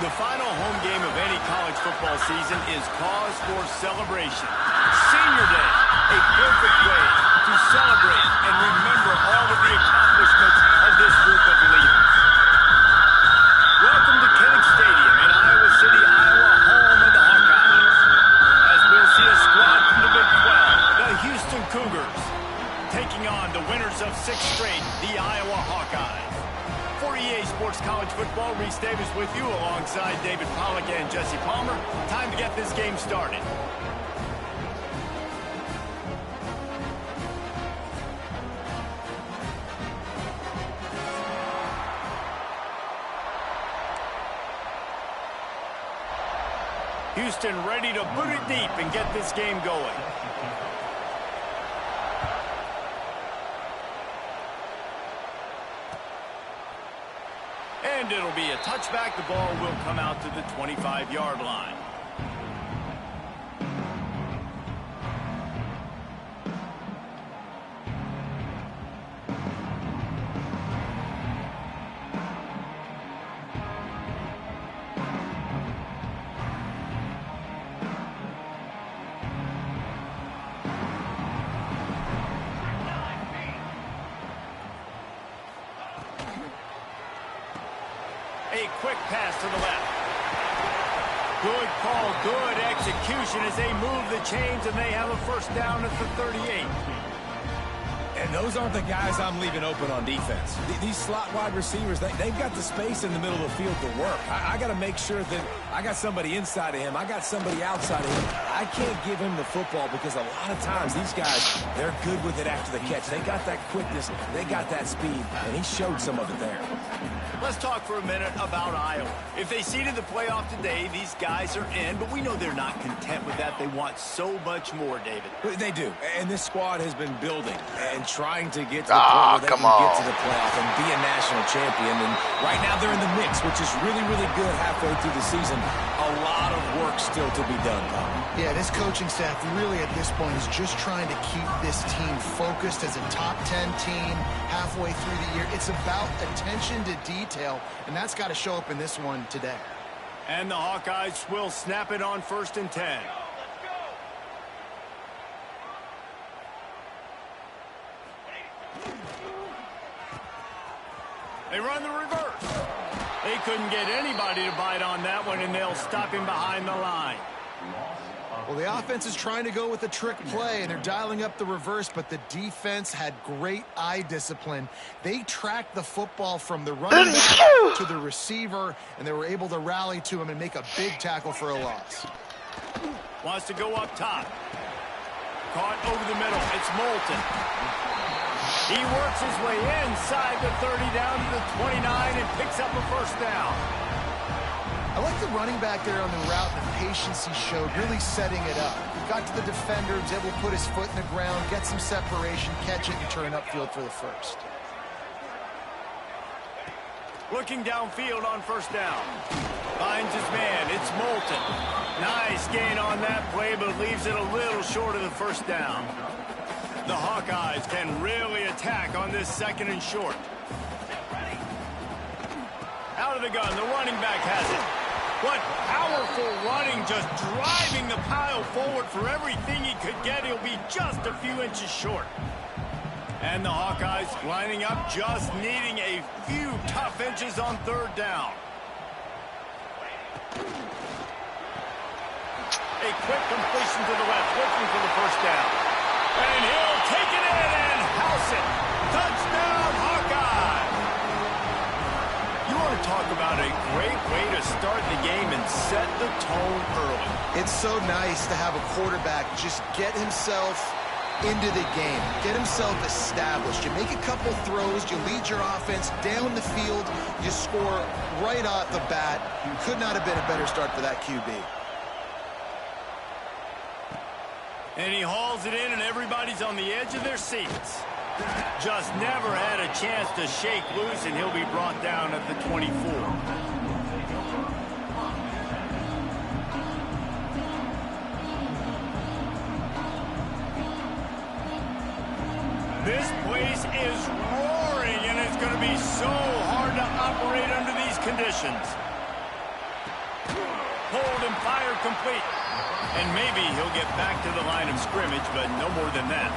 The final home game of any college football season is cause for celebration. Senior Day, a perfect way to celebrate and remember all of the accomplishments of this group of leaders. Welcome to Kinnick Stadium in Iowa City, Iowa, home of the Hawkeyes. As we'll see a squad from the Big 12, the Houston Cougars, taking on the winners of 6 straight, the Iowa Hawkeyes. For EA Sports College Football, Reese Davis with you alongside David Pollack and Jesse Palmer. Time to get this game started. Houston ready to boot it deep and get this game going. And it'll be a touchback. The ball will come out to the 25-yard line. A quick pass to the left. Good call, good execution as they move the chains, and they have a first down at the 38. And those aren't the guys I'm leaving open on defense. These slot wide receivers, they've got the space in the middle of the field to work. I got to make sure that I got somebody inside of him. I got somebody outside of him. I can't give him the football because a lot of times these guys, they're good with it after the catch. They got that quickness. They got that speed, and he showed some of it there. Let's talk for a minute about Iowa. If they seeded the playoff today, these guys are in, but we know they're not content with that. They want so much more, David. They do, and this squad has been building and trying to get to the point where they can get to the playoff and be a national champion. And right now they're in the mix, which is really, really good halfway through the season. A lot of work still to be done, Tom. Yeah, this coaching staff really at this point is just trying to keep this team focused as a top 10 team halfway through the year. It's about attention to detail, and that's got to show up in this one today. And the Hawkeyes will snap it on 1st and 10. They run the reverse. They couldn't get anybody to bite on that one, and they'll stop him behind the line. Well, the offense is trying to go with a trick play, and they're dialing up the reverse, but the defense had great eye discipline. They tracked the football from the running back to the receiver, and they were able to rally to him and make a big tackle for a loss. Wants to go up top. Caught over the middle. It's Moulton. He works his way inside the 30 down to the 29 and picks up a first down. I like the running back there on the route, the patience he showed, really setting it up. He got to the defender, was able to put his foot in the ground, get some separation, catch it, and turn upfield for the first. Looking downfield on first down. Finds his man. It's Moulton. Nice gain on that play, but leaves it a little short of the first down. The Hawkeyes can really attack on this 2nd and short. Out of the gun, the running back has it. What powerful running, just driving the pile forward for everything he could get. He'll be just a few inches short. And the Hawkeyes lining up, just needing a few tough inches on 3rd down. A quick completion to the left, looking for the first down. And he'll take it in and house it. Touchdown, Hawkeye! You want to talk about a great way to start the game and set the tone early. It's so nice to have a quarterback just get himself into the game, get himself established. You make a couple throws, you lead your offense down the field, you score right off the bat. Could not have been a better start for that QB. And he hauls it in, and everybody's on the edge of their seats. Just never had a chance to shake loose, and he'll be brought down at the 24. This place is roaring, and it's going to be so hard to operate under these conditions. pulled and fired complete. And maybe he'll get back to the line of scrimmage, but no more than that.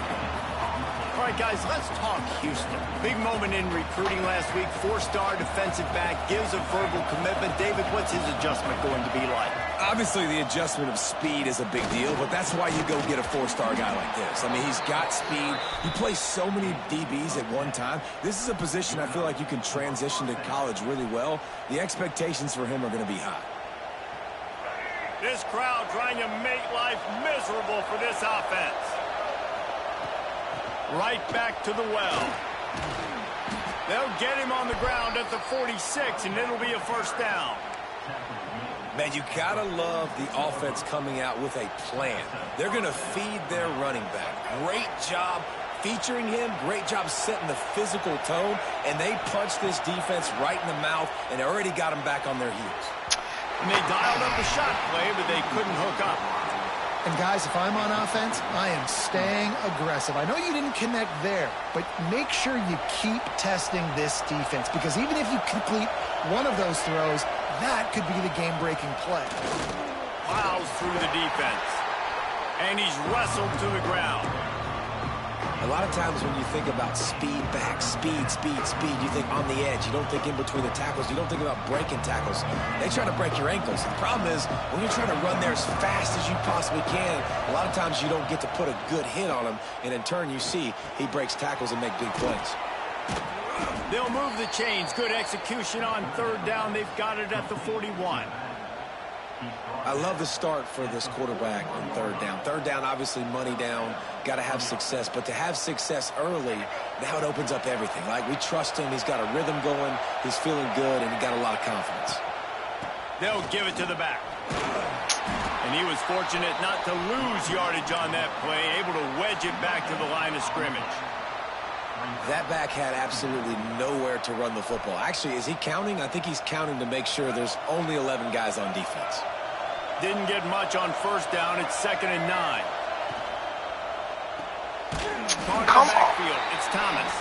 All right, guys, let's talk Houston. Big moment in recruiting last week. 4-star defensive back gives a verbal commitment. David, what's his adjustment going to be like? Obviously, the adjustment of speed is a big deal, but that's why you go get a 4-star guy like this. I mean, he's got speed. He plays so many DBs at one time. This is a position I feel like you can transition to college really well. The expectations for him are going to be high. This crowd trying to make life miserable for this offense. Right back to the well. They'll get him on the ground at the 46, and it'll be a first down. Man, you gotta love the offense coming out with a plan. They're gonna feed their running back. Great job featuring him. Great job setting the physical tone. And they punched this defense right in the mouth and already got them back on their heels. And they dialed up the shot play, but they couldn't hook up. And guys, if I'm on offense, I am staying aggressive. I know you didn't connect there, but make sure you keep testing this defense, because even if you complete one of those throws, that could be the game-breaking play. Plows through the defense. And he's wrestled to the ground. A lot of times when you think about speed back, speed, you think on the edge. You don't think in between the tackles. You don't think about breaking tackles. They try to break your ankles. The problem is when you're trying to run there as fast as you possibly can, a lot of times you don't get to put a good hit on him, and in turn you see he breaks tackles and make big plays. They'll move the chains. Good execution on third down. They've got it at the 41. I love the start for this quarterback on third down. Third down, obviously money down, got to have success. But to have success early, now it opens up everything. Like, we trust him. He's got a rhythm going. He's feeling good, and he got a lot of confidence. They'll give it to the back. And he was fortunate not to lose yardage on that play, able to wedge it back to the line of scrimmage. That back had absolutely nowhere to run the football. Actually, is he counting? I think he's counting to make sure there's only 11 guys on defense. Didn't get much on first down. It's 2nd and 9. Caught in the backfield. It's Thomas.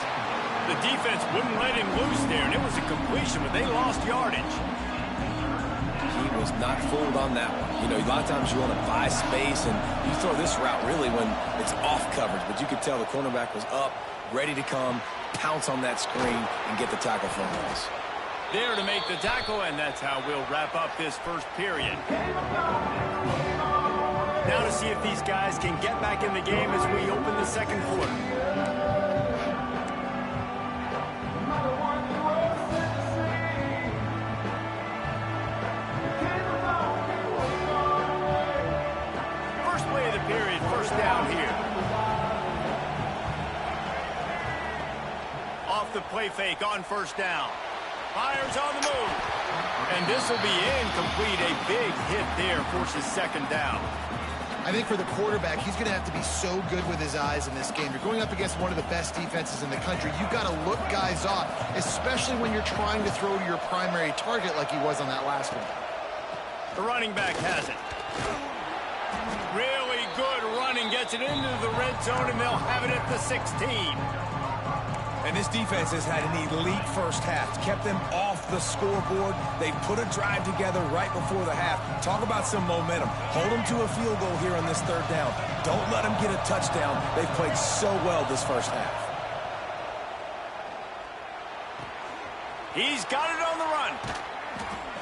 The defense wouldn't let him loose there, and it was a completion, but they lost yardage. He was not fooled on that one. You know, a lot of times you want to buy space, and you throw this route really when it's off coverage, but you could tell the cornerback was up, ready to come, pounce on that screen, and get the tackle for a loss. There to make the tackle, and that's how we'll wrap up this first period. Now to see if these guys can get back in the game as we open the second quarter. First play of the period, first down here. Off the play fake on first down. Fires on the move. And this will be incomplete. A big hit there forces second down. I think for the quarterback, he's going to have to be so good with his eyes in this game. You're going up against one of the best defenses in the country. You've got to look guys off, especially when you're trying to throw to your primary target like he was on that last one. The running back has it. Really good running. Gets it into the red zone, and they'll have it at the 16. And this defense has had an elite first half. Kept them off the scoreboard. They put a drive together right before the half. Talk about some momentum. Hold them to a field goal here on this third down. Don't let them get a touchdown. They've played so well this first half. He's got it on the run.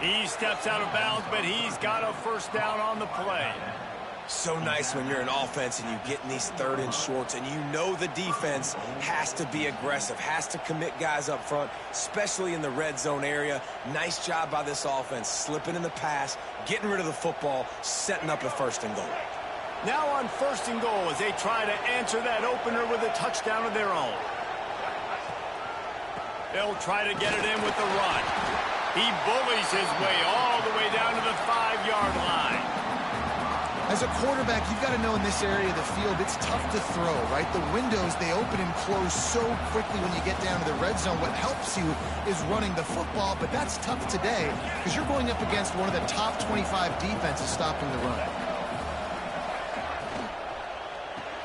He steps out of bounds, but he's got a first down on the play. So nice when you're an offense and you get in these third and shorts and you know the defense has to be aggressive, has to commit guys up front, especially in the red zone area. Nice job by this offense, slipping in the pass, getting rid of the football, setting up a first and goal. Now on first and goal as they try to answer that opener with a touchdown of their own. They'll try to get it in with the run. He bullies his way all the way down to the 5-yard line. As a quarterback, you've got to know in this area of the field, it's tough to throw, right? The windows, they open and close so quickly when you get down to the red zone. What helps you is running the football, but that's tough today because you're going up against one of the top 25 defenses stopping the run.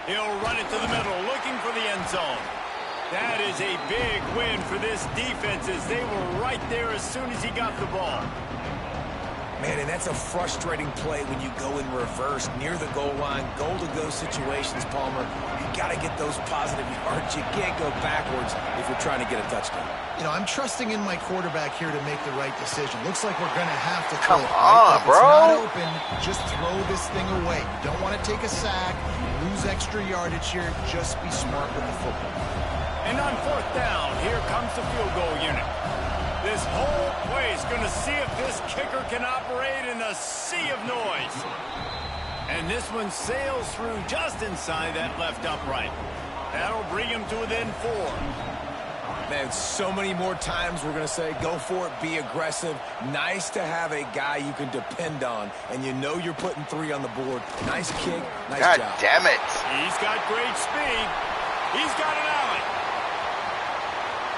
He'll run it to the middle, looking for the end zone. That is a big win for this defense as they were right there as soon as he got the ball. Man, and that's a frustrating play when you go in reverse near the goal line, goal-to-go situations, Palmer. You got to get those positive yards. You can't go backwards if you're trying to get a touchdown. You know, I'm trusting in my quarterback here to make the right decision. Looks like we're going to have to Come throw it, on, right? If bro. it's not open, just throw this thing away. You don't want to take a sack, lose extra yardage here. Just be smart with the football. And on 4th down, here comes the field goal unit. This whole play is going to see if this kicker can operate in a sea of noise. And this one sails through just inside that left upright. That'll bring him to within 4. Man, so many more times we're going to say, go for it, be aggressive. Nice to have a guy you can depend on, and you know you're putting 3 on the board. Nice kick, nice God job. damn it. He's got great speed. He's got an alley.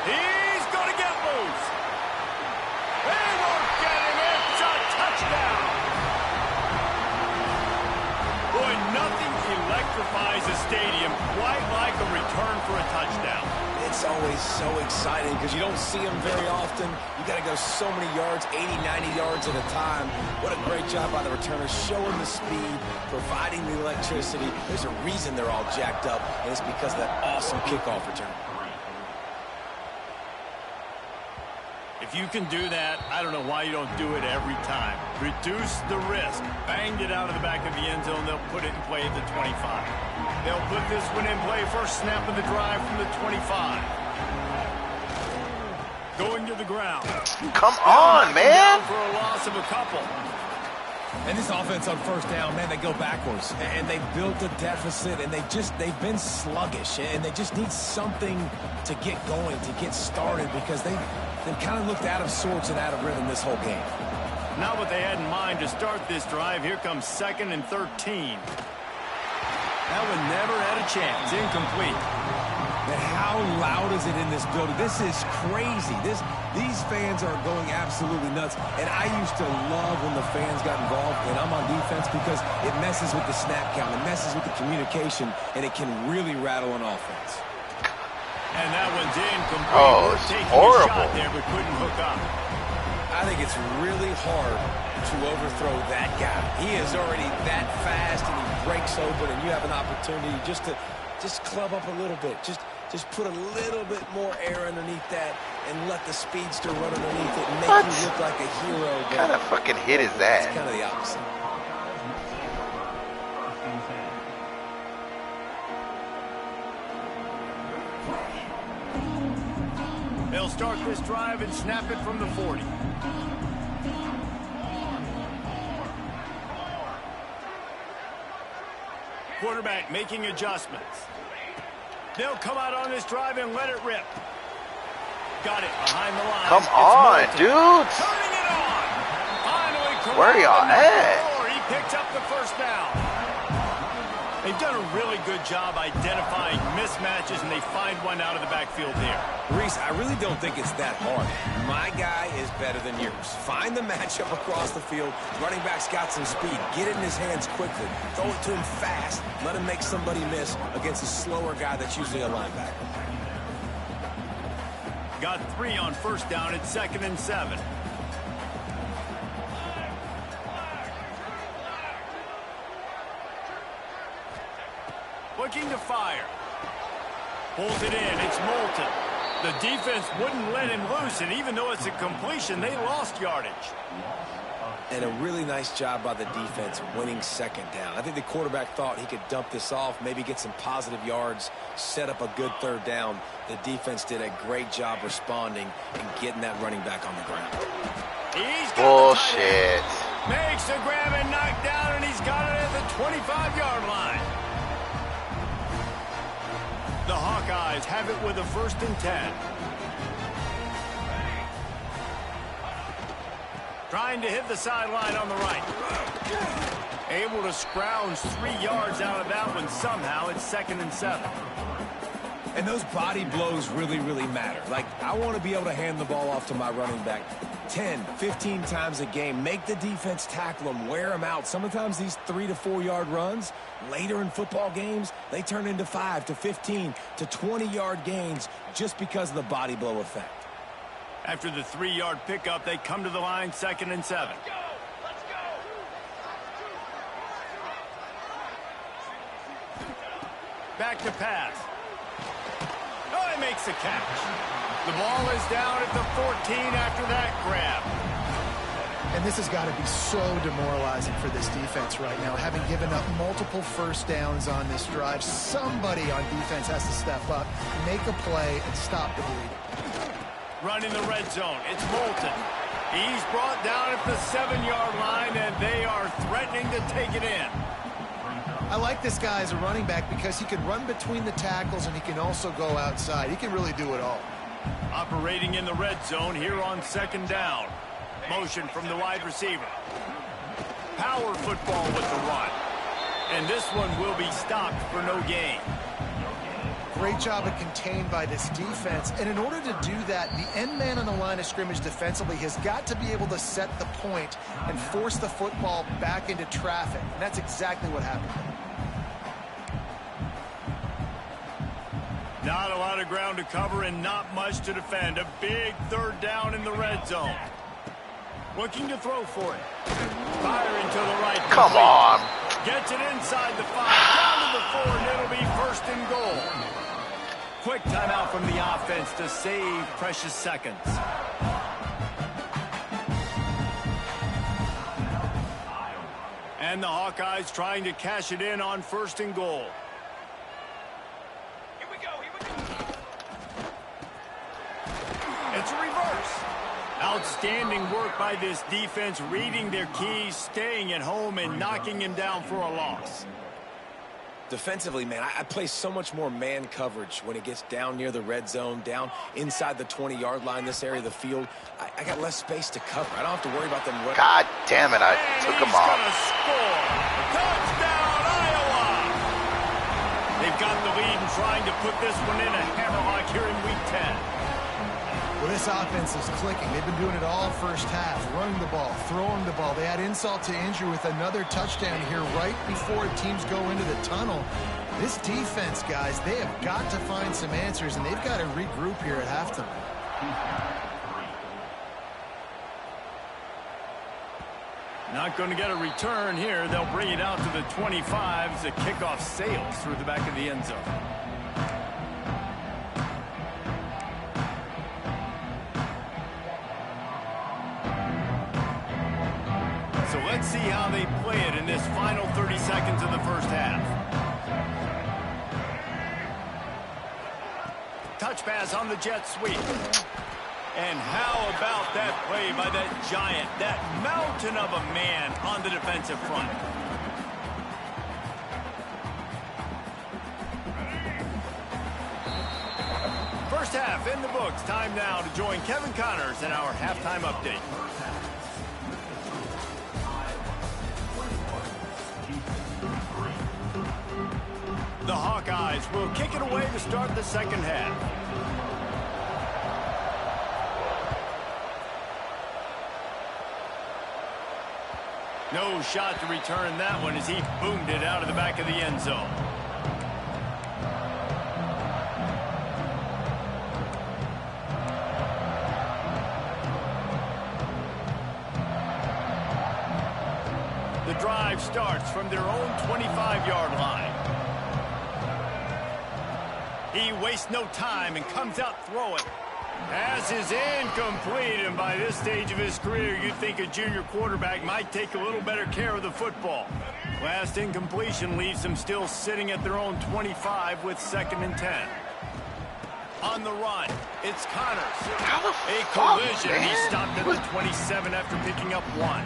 He's going to get loose. They won't get him. It's a touchdown. Boy, nothing electrifies a stadium quite like a return for a touchdown. It's always so exciting because you don't see them very often. You got to go so many yards, 80, 90 yards at a time. What a great job by the returners, showing the speed, providing the electricity. There's a reason they're all jacked up, and it's because of that awesome kickoff return. If you can do that, I don't know why you don't do it every time. Reduce the risk. Banged it out of the back of the end zone. They'll put it in play at the 25. They'll put this one in play first snap of the drive from the 25. Going to the ground. Come on, man. For a loss of a couple. And this offense on 1st down, man, they go backwards. And they built a deficit, and they've been sluggish. And they just need something to get going, to get started, because they've kind of looked out of sorts and out of rhythm this whole game. Not what they had in mind to start this drive. Here comes 2nd and 13. That one never had a chance. Incomplete. And how loud is it in this building? This is crazy. These fans are going absolutely nuts. And I used to love when the fans got involved, and I'm on defense, because it messes with the snap count. It messes with the communication, and it can really rattle an offense. And that one's incomplete. Oh, it's horrible. A shot there, but couldn't hook up. I think it's really hard to overthrow that guy. He is already that fast, and he breaks open, and you have an opportunity just to club up a little bit. Just put a little bit more air underneath that and let the speedster run underneath it and make you look like a hero. What kind of fucking hit is that? It's kind of the opposite. They'll start this drive and snap it from the 40. Quarterback making adjustments. They'll come out on this drive and let it rip. Got it behind the line. Come on, dudes. Turning it on. Finally, where y'all at? He picks up the 1st down. They've done a really good job identifying mismatches, and they find one out of the backfield here. Reese, I really don't think it's that hard. My guy is better than yours. Find the matchup across the field. Running back's got some speed. Get it in his hands quickly. Throw it to him fast. Let him make somebody miss against a slower guy that's usually a linebacker. Got 3 on 1st down at 2nd and 7. Looking to fire. Pulls it in. It's Moulton. The defense wouldn't let him loose, and even though it's a completion, they lost yardage. And a really nice job by the defense winning 2nd down. I think the quarterback thought he could dump this off, maybe get some positive yards, set up a good 3rd down. The defense did a great job responding and getting that running back on the ground. He's got Bullshit. Makes the grab and knock down, and he's got it at the 25-yard line. The Hawkeyes have it with a 1st and 10. Trying to hit the sideline on the right. Able to scrounge 3 yards out of that one somehow. It's 2nd and 7. And those body blows really, really matter. Like, I want to be able to hand the ball off to my running back 10, 15 times a game. Make the defense tackle them, wear them out. Sometimes these 3 to 4 yard runs, later in football games, they turn into 5 to 15 to 20-yard gains just because of the body blow effect. After the 3-yard pickup, they come to the line 2nd and 7. Back to pass. Oh, he makes the catch. The ball is down at the 14 after that grab. And this has got to be so demoralizing for this defense right now. Having given up multiple first downs on this drive, somebody on defense has to step up, make a play, and stop the bleeding. Running the red zone. It's Moulton. He's brought down at the 7-yard line, and they are threatening to take it in. I like this guy as a running back because he can run between the tackles and he can also go outside. He can really do it all. Operating in the red zone here on 2nd down. Motion from the wide receiver. Power football with the run. And this one will be stopped for no gain. Great job of contained by this defense. And in order to do that, the end man on the line of scrimmage defensively has got to be able to set the point and force the football back into traffic. And that's exactly what happened. Not a lot of ground to cover and not much to defend. A big 3rd down in the red zone. Looking to throw for it. Firing to the right. Come on. Gets it inside the 5, down to the 4, and it'll be 1st and goal. Quick timeout from the offense to save precious seconds. And the Hawkeyes trying to cash it in on 1st and goal. Here we go. It's a reverse. Outstanding work by this defense, reading their keys, staying at home, and knocking him down for a loss. Defensively, man, I play so much more man coverage when it gets down near the red zone, down inside the 20-yard line, this area of the field. I got less space to cover. I don't have to worry about them running. God damn it, I took him off. He's going to score. Touchdown, Iowa! They've got the lead and trying to put this one in a hammerlock here in Week 10. Well, this offense is clicking. They've been doing it all first half, running the ball, throwing the ball. They had insult to injury with another touchdown here right before teams go into the tunnel. This defense, guys, they have got to find some answers, and they've got to regroup here at halftime. Not going to get a return here. They'll bring it out to the 25 as the kickoff sails through the back of the end zone. So let's see how they play it in this final 30 seconds of the first half. Touch pass on the jet sweep. And how about that play by that giant, that mountain of a man on the defensive front? First half in the books. Time now to join Kevin Connors in our halftime update. The Hawkeyes will kick it away to start the second half. No shot to return that one as he boomed it out of the back of the end zone. The drive starts from their own 25-yard line. He wastes no time and comes out throwing. Pass is incomplete, and by this stage of his career, you'd think a junior quarterback might take a little better care of the football. Last incompletion leaves them still sitting at their own 25 with 2nd and 10. On the run, it's Connors. A collision, and he stopped at the 27 after picking up 1.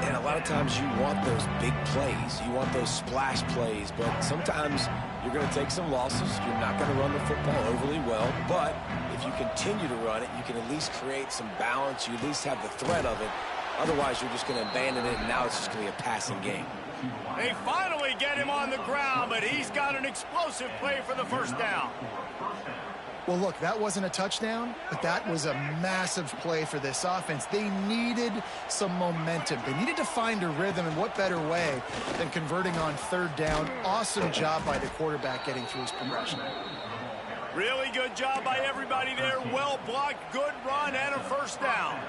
And a lot of times you want those big plays. You want those splash plays, but sometimes you're going to take some losses. You're not going to run the football overly well, but if you continue to run it, you can at least create some balance. You at least have the threat of it. Otherwise, you're just going to abandon it, and now it's just going to be a passing game. They finally get him on the ground, but he's got an explosive play for the first down. Well, look, that wasn't a touchdown, but that was a massive play for this offense. They needed some momentum. They needed to find a rhythm, and what better way than converting on 3rd down. Awesome job by the quarterback getting through his progression. Really good job by everybody there. Well blocked, good run, and a first down.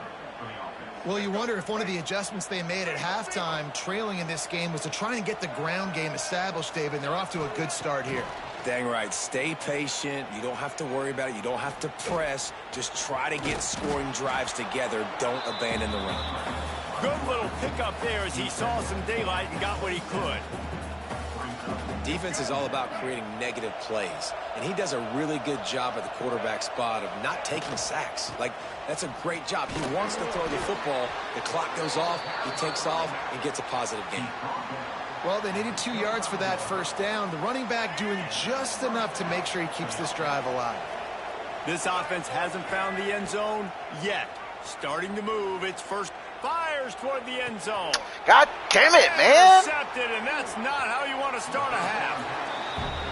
Well, you wonder if one of the adjustments they made at halftime, trailing in this game, was to try and get the ground game established, David, and they're off to a good start here. Dang right. Stay patient. You don't have to worry about it. You don't have to press. Just try to get scoring drives together. Don't abandon the run. Good little pickup there as he saw some daylight and got what he could. Defense is all about creating negative plays, and he does a really good job at the quarterback spot of not taking sacks. Like, that's a great job. He wants to throw the football. The clock goes off, he takes off, and gets a positive gain. Well, they needed 2 yards for that first down. The running back doing just enough to make sure he keeps this drive alive. This offense hasn't found the end zone yet. Starting to move. It's first. Fires toward the end zone. God damn it, man. Intercepted, and that's not how you want to start a half.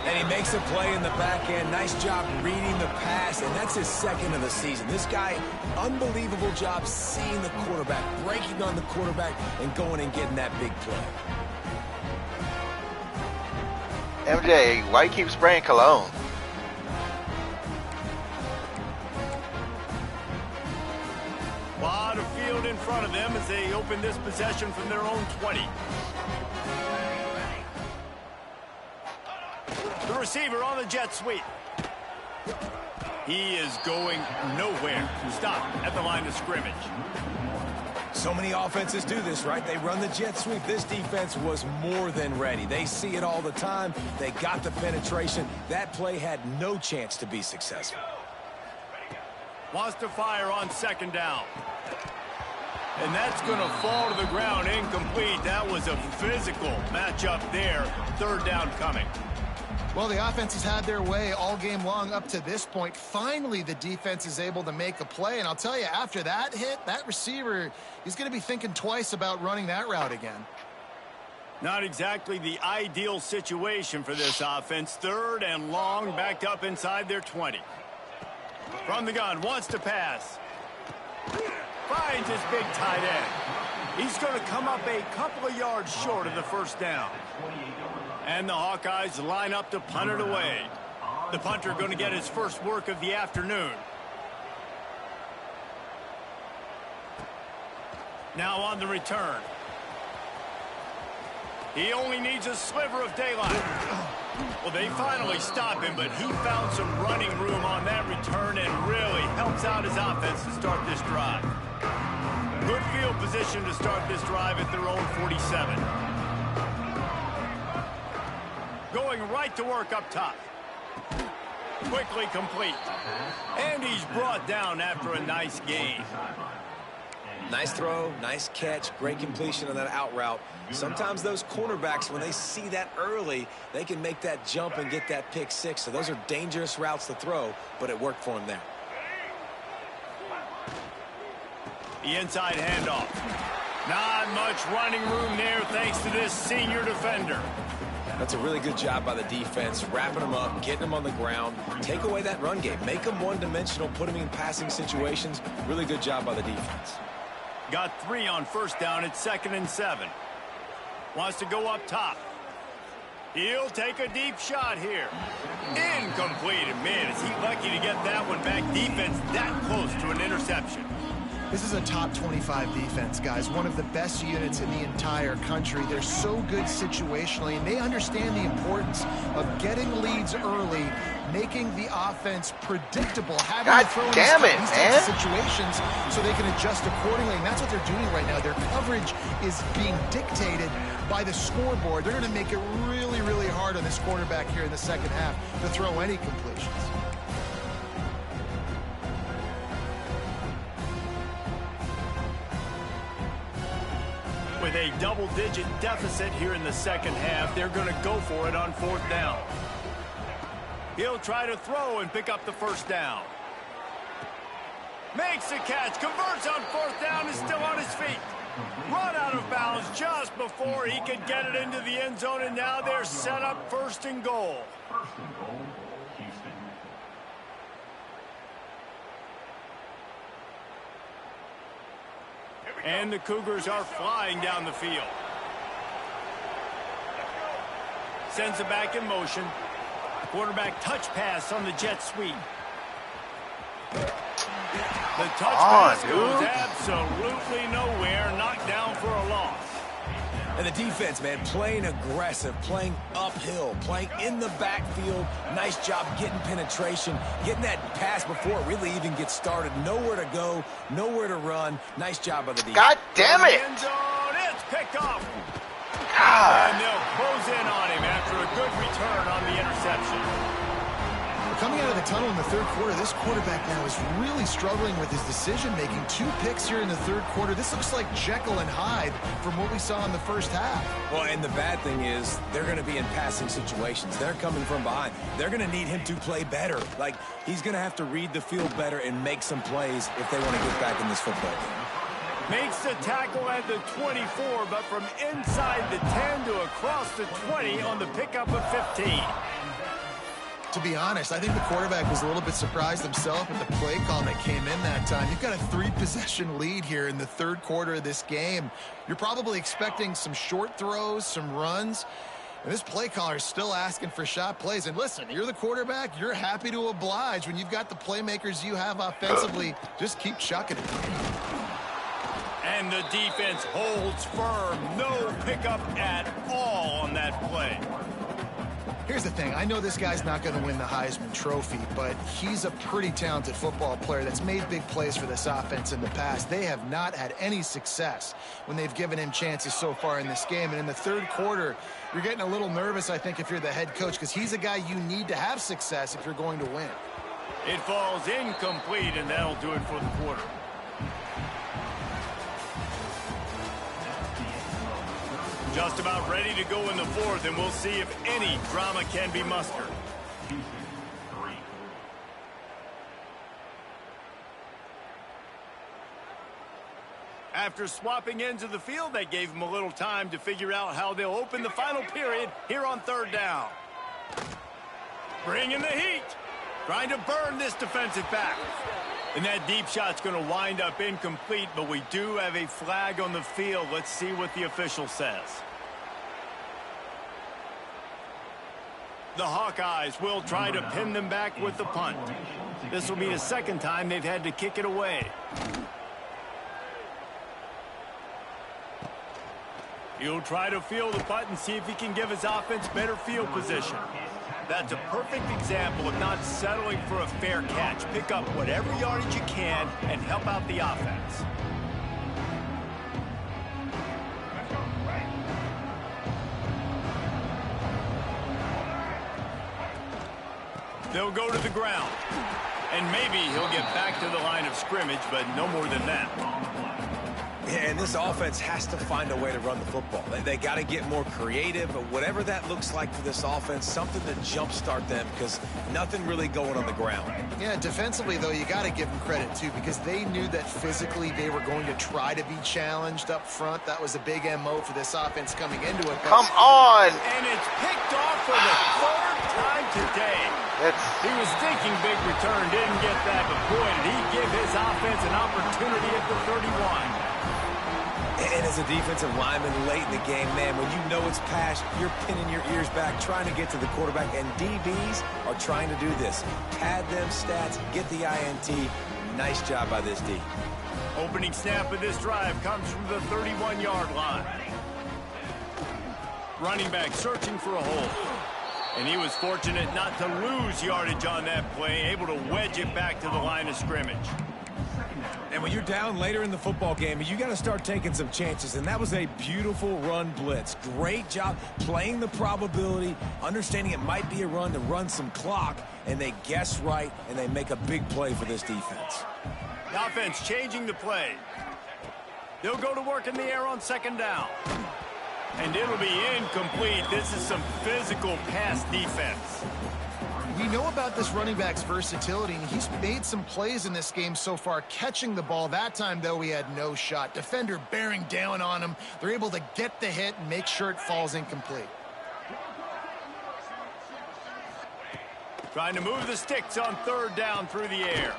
And he makes a play in the back end. Nice job reading the pass, and that's his second of the season. This guy, unbelievable job seeing the quarterback, breaking on the quarterback, and going and getting that big play. MJ, why you keep spraying cologne? Lot of field in front of them as they open this possession from their own 20. The receiver on the jet sweep. He is going nowhere. Stop at the line of scrimmage. So many offenses do this, right? They run the jet sweep. This defense was more than ready. They see it all the time. They got the penetration. That play had no chance to be successful. Wants to fire on second down. And that's going to fall to the ground incomplete. That was a physical matchup there. Third down coming. Well, the offense has had their way all game long up to this point. Finally, the defense is able to make a play. And I'll tell you, after that hit, that receiver, he's going to be thinking twice about running that route again. Not exactly the ideal situation for this offense. Third and long, backed up inside their 20. From the gun, wants to pass. Finds his big tight end. He's going to come up a couple of yards short of the first down. And the Hawkeyes line up to punt it away. The punter going to get his first work of the afternoon. Now on the return. He only needs a sliver of daylight. Well, they finally stop him, but he found some running room on that return and really helps out his offense to start this drive. Good field position to start this drive at their own 47. Going right to work up top. Quickly complete. And he's brought down after a nice gain. Nice throw, nice catch, great completion on that out route. Sometimes those cornerbacks, when they see that early, they can make that jump and get that pick six. So those are dangerous routes to throw, but it worked for him there. The inside handoff. Not much running room there thanks to this senior defender. That's a really good job by the defense, wrapping them up, getting them on the ground. Take away that run game. Make them one-dimensional, put them in passing situations. Really good job by the defense. Got 3 on first down. It's 2nd and 7. Wants to go up top. He'll take a deep shot here. Incomplete. And man, is he lucky to get that one back. Defense that close to an interception. This is a top 25 defense, guys. One of the best units in the entire country. They're so good situationally, and they understand the importance of getting leads early, making the offense predictable, having to throw in these types of situations so they can adjust accordingly. And that's what they're doing right now. Their coverage is being dictated by the scoreboard. They're going to make it really, really hard on this quarterback here in the second half to throw any completions. With a double-digit deficit here in the second half, they're going to go for it on 4th down. He'll try to throw and pick up the first down. Makes the catch, converts on 4th down, is still on his feet. Run out of bounds just before he could get it into the end zone, and now they're set up 1st and goal. And the Cougars are flying down the field. Sends it back in motion. Quarterback touch pass on the jet sweep. The touch on, pass goes dude. absolutely nowhere, knocked down for a loss. And the defense, man, playing aggressive, playing uphill, playing in the backfield. Nice job getting penetration, getting that pass before it really even gets started. Nowhere to go, nowhere to run. Nice job by the defense. God damn it! End zone, it's picked off. God. And they'll close in on him after a good return on the interception. Coming out of the tunnel in the third quarter, this quarterback now is really struggling with his decision-making. 2 picks here in the third quarter. This looks like Jekyll and Hyde from what we saw in the first half. Well, and the bad thing is they're going to be in passing situations. They're coming from behind. They're going to need him to play better. Like, he's going to have to read the field better and make some plays if they want to get back in this football game. Makes the tackle at the 24, but from inside the 10 to across the 20 on the pickup of 15. To be honest, I think the quarterback was a little bit surprised himself at the play call that came in that time. You've got a 3-possession lead here in the third quarter of this game. You're probably expecting some short throws, some runs. And this play caller is still asking for shot plays. And listen, you're the quarterback. You're happy to oblige. When you've got the playmakers you have offensively, just keep chucking it. And the defense holds firm. No pickup at all on that play. Here's the thing. I know this guy's not going to win the Heisman Trophy, but he's a pretty talented football player that's made big plays for this offense in the past. They have not had any success when they've given him chances so far in this game. And in the third quarter, you're getting a little nervous, I think, if you're the head coach, because he's a guy you need to have success if you're going to win. It falls incomplete, and that'll do it for the quarter. Just about ready to go in the fourth, and we'll see if any drama can be mustered. After swapping ends of the field, that gave them a little time to figure out how they'll open the final period here on third down. Bringing the heat. Trying to burn this defensive back. And that deep shot's going to wind up incomplete, but we do have a flag on the field. Let's see what the official says. The Hawkeyes will try to pin them back with the punt. This will be the second time they've had to kick it away. He'll try to field the punt and see if he can give his offense better field position. That's a perfect example of not settling for a fair catch. Pick up whatever yardage you can and help out the offense. They'll go to the ground. And maybe he'll get back to the line of scrimmage, but no more than that. Yeah, and this offense has to find a way to run the football. They got to get more creative, but whatever that looks like for this offense, something to jumpstart them because nothing really going on the ground. Yeah, defensively, though, you got to give them credit, too, because they knew that physically they were going to try to be challenged up front. That was a big MO for this offense coming into it. Come on! And it's picked off for the third time today. He was thinking big return, didn't get that, but boy, did he give his offense an opportunity at the 31. And as a defensive lineman late in the game, man, when you know it's passed, you're pinning your ears back, trying to get to the quarterback, and DBs are trying to do this. Pad them stats, get the INT. Nice job by this D. Opening snap of this drive comes from the 31-yard line. Running back searching for a hole. And he was fortunate not to lose yardage on that play, able to wedge it back to the line of scrimmage. And when you're down later in the football game, you got to start taking some chances. And that was a beautiful run blitz. Great job playing the probability, understanding it might be a run to run some clock, and they guess right, and they make a big play for this defense. The offense changing the play. They'll go to work in the air on second down. And it'll be incomplete. This is some physical pass defense. We know about this running back's versatility, and he's made some plays in this game so far, catching the ball. That time, though, he had no shot. Defender bearing down on him. They're able to get the hit and make sure it falls incomplete. Trying to move the sticks on third down through the air.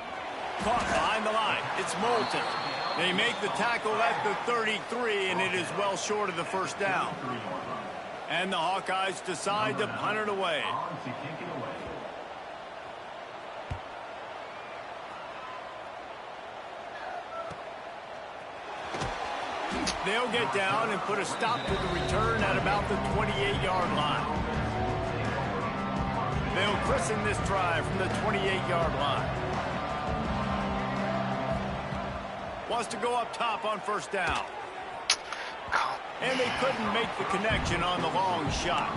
Caught behind the line. It's Moulton. They make the tackle at the 33, and it is well short of the first down. And the Hawkeyes decide to punt it away. They'll get down and put a stop to the return at about the 28-yard line. They'll christen this drive from the 28-yard line. Wants to go up top on first down. And they couldn't make the connection on the long shot.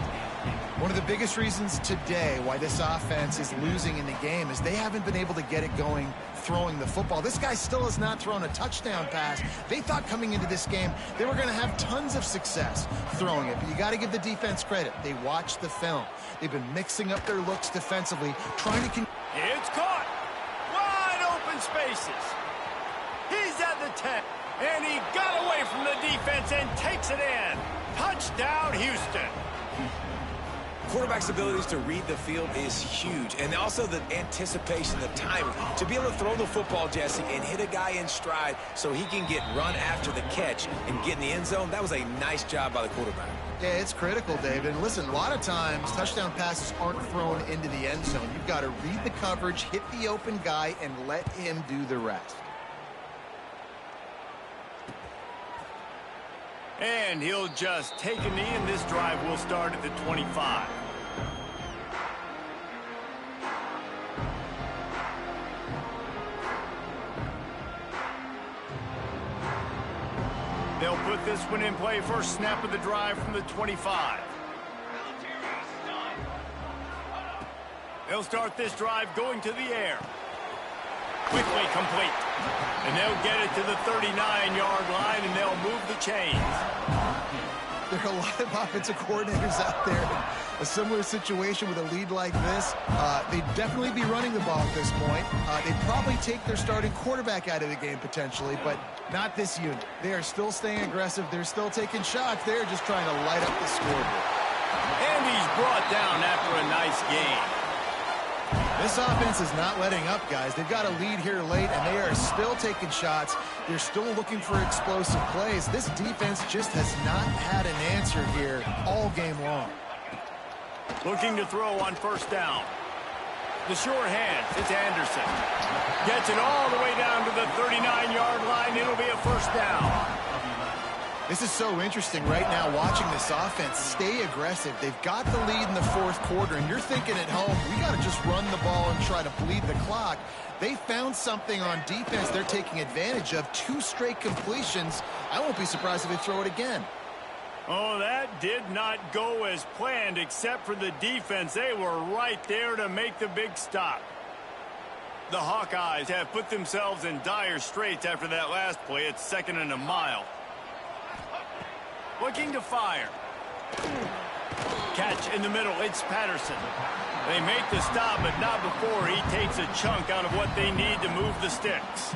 One of the biggest reasons today why this offense is losing in the game is they haven't been able to get it going throwing the football. This guy still has not thrown a touchdown pass. They thought coming into this game they were going to have tons of success throwing it, but you got to give the defense credit. They watched the film. They've been mixing up their looks defensively, trying to... It's caught. Wide open spaces. He's at the 10, and he got away from the defense and takes it in. Touchdown, Houston. Quarterback's abilities to read the field is huge, and also the anticipation, the timing. To be able to throw the football, Jesse, and hit a guy in stride so he can get run after the catch and get in the end zone, that was a nice job by the quarterback. Yeah, it's critical, David. And listen, a lot of times touchdown passes aren't thrown into the end zone. You've got to read the coverage, hit the open guy, and let him do the rest. And he'll just take a knee, and this drive will start at the 25. They'll put this one in play. First snap of the drive from the 25. They'll start this drive going to the air. Quickly complete. And they'll get it to the 39-yard line, and they'll move the chains. There are a lot of offensive coordinators out there in a similar situation with a lead like this. They'd definitely be running the ball at this point. They'd probably take their starting quarterback out of the game potentially, but not this unit. They are still staying aggressive. They're still taking shots. They're just trying to light up the scoreboard. And he's brought down after a nice game. This offense is not letting up, guys. They've got a lead here late, and they are still taking shots. They're still looking for explosive plays. This defense just has not had an answer here all game long. Looking to throw on first down. The short hands, it's Anderson. Gets it all the way down to the 39-yard line. It'll be a first down. This is so interesting right now watching this offense stay aggressive. They've got the lead in the fourth quarter, and you're thinking at home, we got to just run the ball and try to bleed the clock. They found something on defense they're taking advantage of. 2 straight completions. I won't be surprised if they throw it again. Oh, that did not go as planned, except for the defense. They were right there to make the big stop. The Hawkeyes have put themselves in dire straits after that last play. It's 2nd and a mile. Looking to fire. Catch in the middle. It's Patterson. They make the stop, but not before he takes a chunk out of what they need to move the sticks.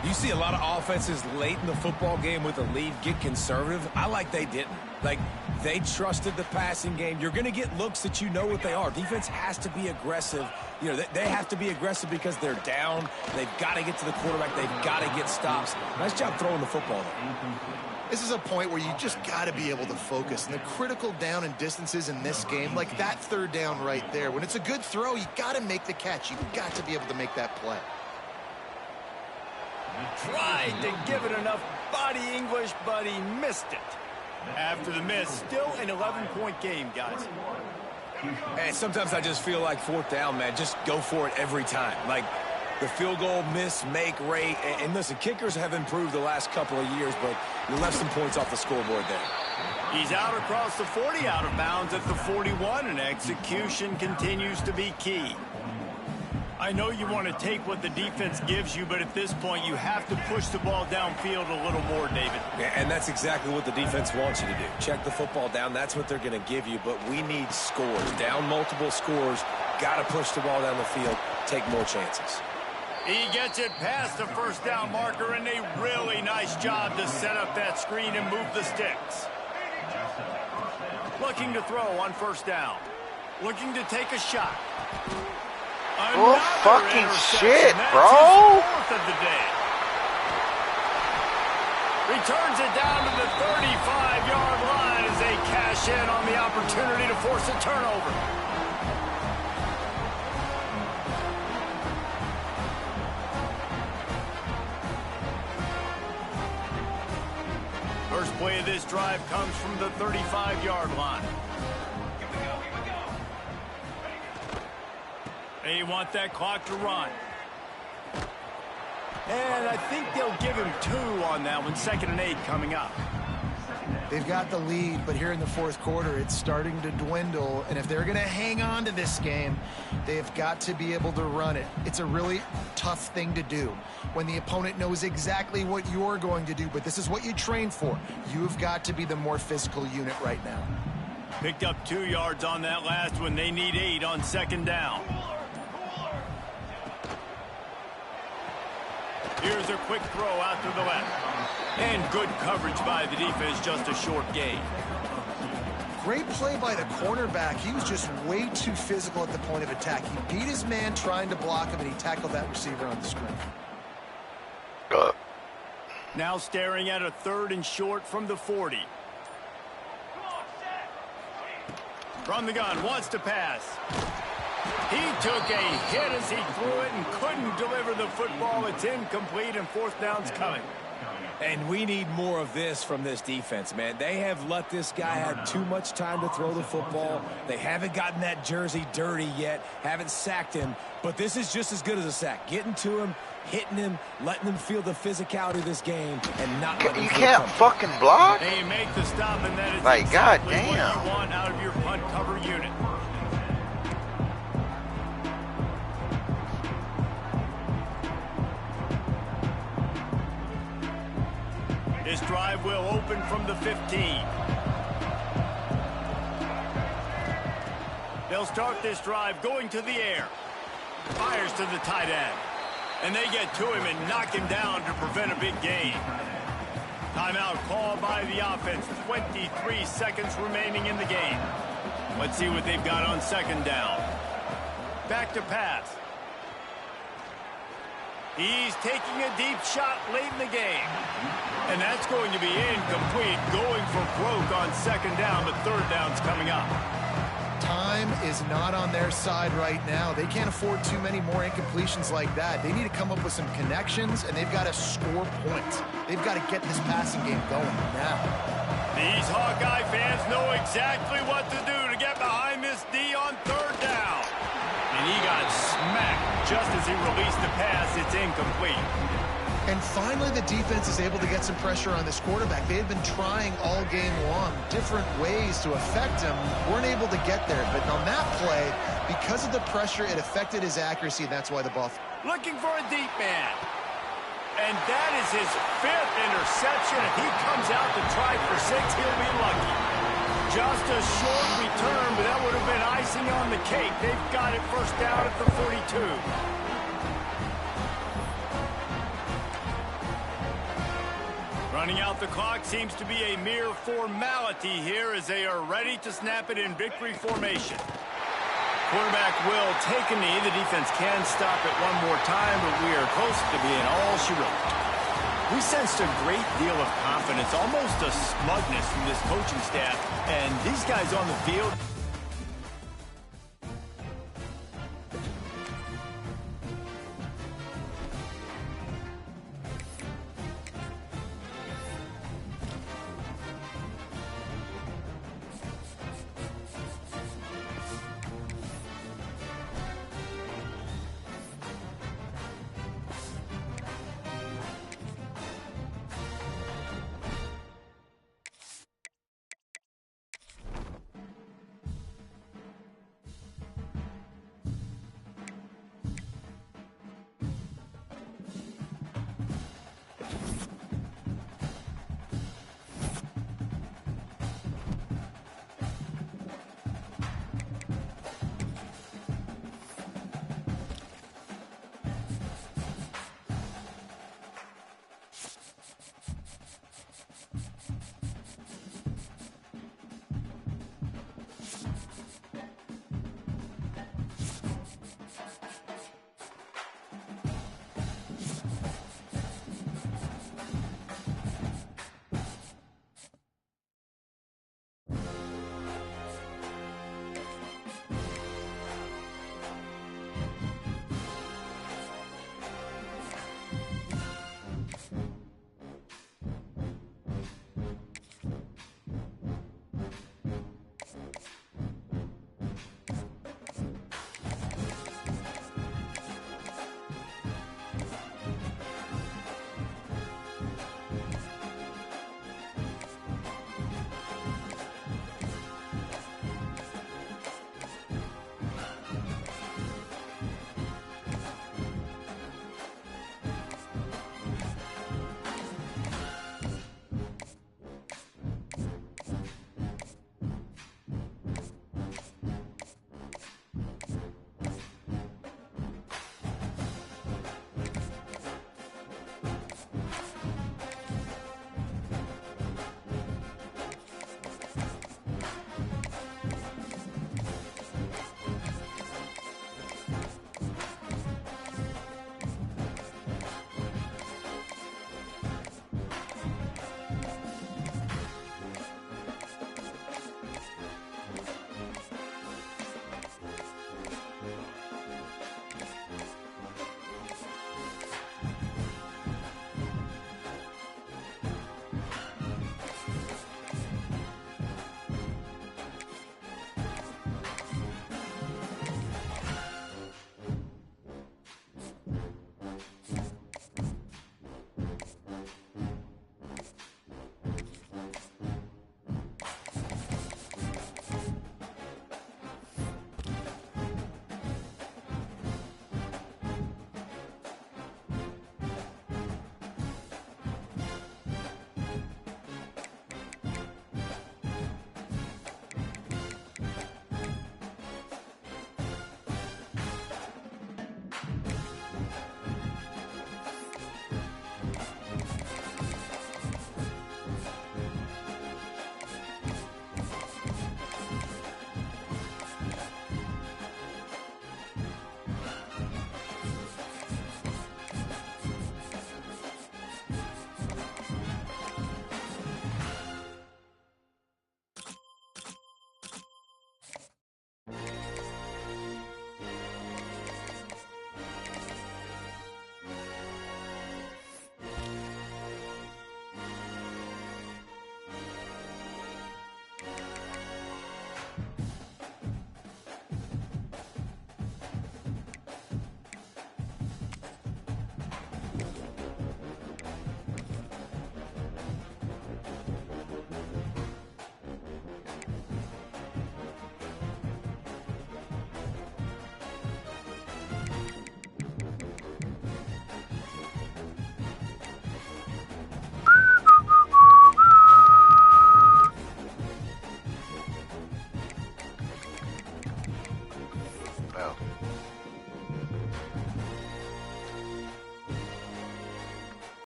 You see a lot of offenses late in the football game with a lead get conservative. I like they didn't. Like, they trusted the passing game. You're going to get looks that you know what they are. Defense has to be aggressive. You know, they have to be aggressive because they're down. They've got to get to the quarterback. They've got to get stops. Nice job throwing the football, though. This is a point where you just got to be able to focus. And the critical down and distances in this game, like that third down right there, when it's a good throw, you got to make the catch. You've got to be able to make that play. Tried to give it enough body English, but he missed it. After the miss, still an 11-point game, guys. And sometimes I just feel like fourth down, man, just go for it every time. Like, the field goal miss-make rate. And listen, kickers have improved the last couple of years, but you left some points off the scoreboard there. He's out across the 40, out of bounds at the 41, and execution continues to be key. I know you want to take what the defense gives you, but at this point, you have to push the ball downfield a little more, David. Yeah, and that's exactly what the defense wants you to do. Check the football down. That's what they're going to give you, but we need scores. Down multiple scores, got to push the ball down the field, take more chances. He gets it past the first down marker, and a really nice job to set up that screen and move the sticks. Looking to throw on first down. Looking to take a shot. Oh, fucking shit, bro. Fourth of the day. Returns it down to the 35-yard line as they cash in on the opportunity to force a turnover. play of this drive comes from the 35-yard line. They want that clock to run. And I think they'll give him 2 on that one. 2nd and 8 coming up. They've got the lead, but here in the fourth quarter, it's starting to dwindle. And if they're going to hang on to this game, they've got to be able to run it. It's a really tough thing to do when the opponent knows exactly what you're going to do, but this is what you train for. You've got to be the more physical unit right now. Picked up 2 yards on that last one. They need 8 on 2nd down. Here's a quick throw out to the left. And good coverage by the defense, just a short gain. Great play by the cornerback. He was just way too physical at the point of attack. He beat his man trying to block him, and he tackled that receiver on the screen. Now staring at a 3rd and short from the 40. From the gun, wants to pass. He took a hit as he threw it and couldn't deliver the football. It's incomplete, and 4th down's coming. And we need more of this from this defense, man. They have let this guy have too much time to throw the football. They haven't gotten that jersey dirty yet, haven't sacked him. But this is just as good as a sack. Getting to him, hitting him, letting him feel the physicality of this game, and not letting him You can't fucking block? They make the stop, and that is like, exactly goddamn. what you want out of your punt cover unit. This drive will open from the 15. They'll start this drive going to the air. Fires to the tight end. And they get to him and knock him down to prevent a big gain. Timeout called by the offense. 23 seconds remaining in the game. Let's see what they've got on 2nd down. Back to pass. He's taking a deep shot late in the game. And that's going to be incomplete. Going for broke on 2nd down, but 3rd down's coming up. Time is not on their side right now. They can't afford too many more incompletions like that. They need to come up with some connections, and they've got to score points. They've got to get this passing game going now. These Hawkeye fans know exactly what to do to get behind this D on 3rd down. And he got smacked just as he released the pass. It's incomplete. And finally, the defense is able to get some pressure on this quarterback. They had been trying all game long different ways to affect him. Weren't able to get there. But on that play, because of the pressure, it affected his accuracy, and that's why the ball. Looking for a deep man. And that is his 5th interception. If he comes out to try for 6, he'll be lucky. Just a short return, but that would have been icing on the cake. They've got it 1st down at the 42. Running out the clock seems to be a mere formality here as they are ready to snap it in victory formation. Quarterback will take a knee. The defense can stop it one more time, but we are close to being all she wrote. We sensed a great deal of confidence, almost a smugness from this coaching staff, and these guys on the field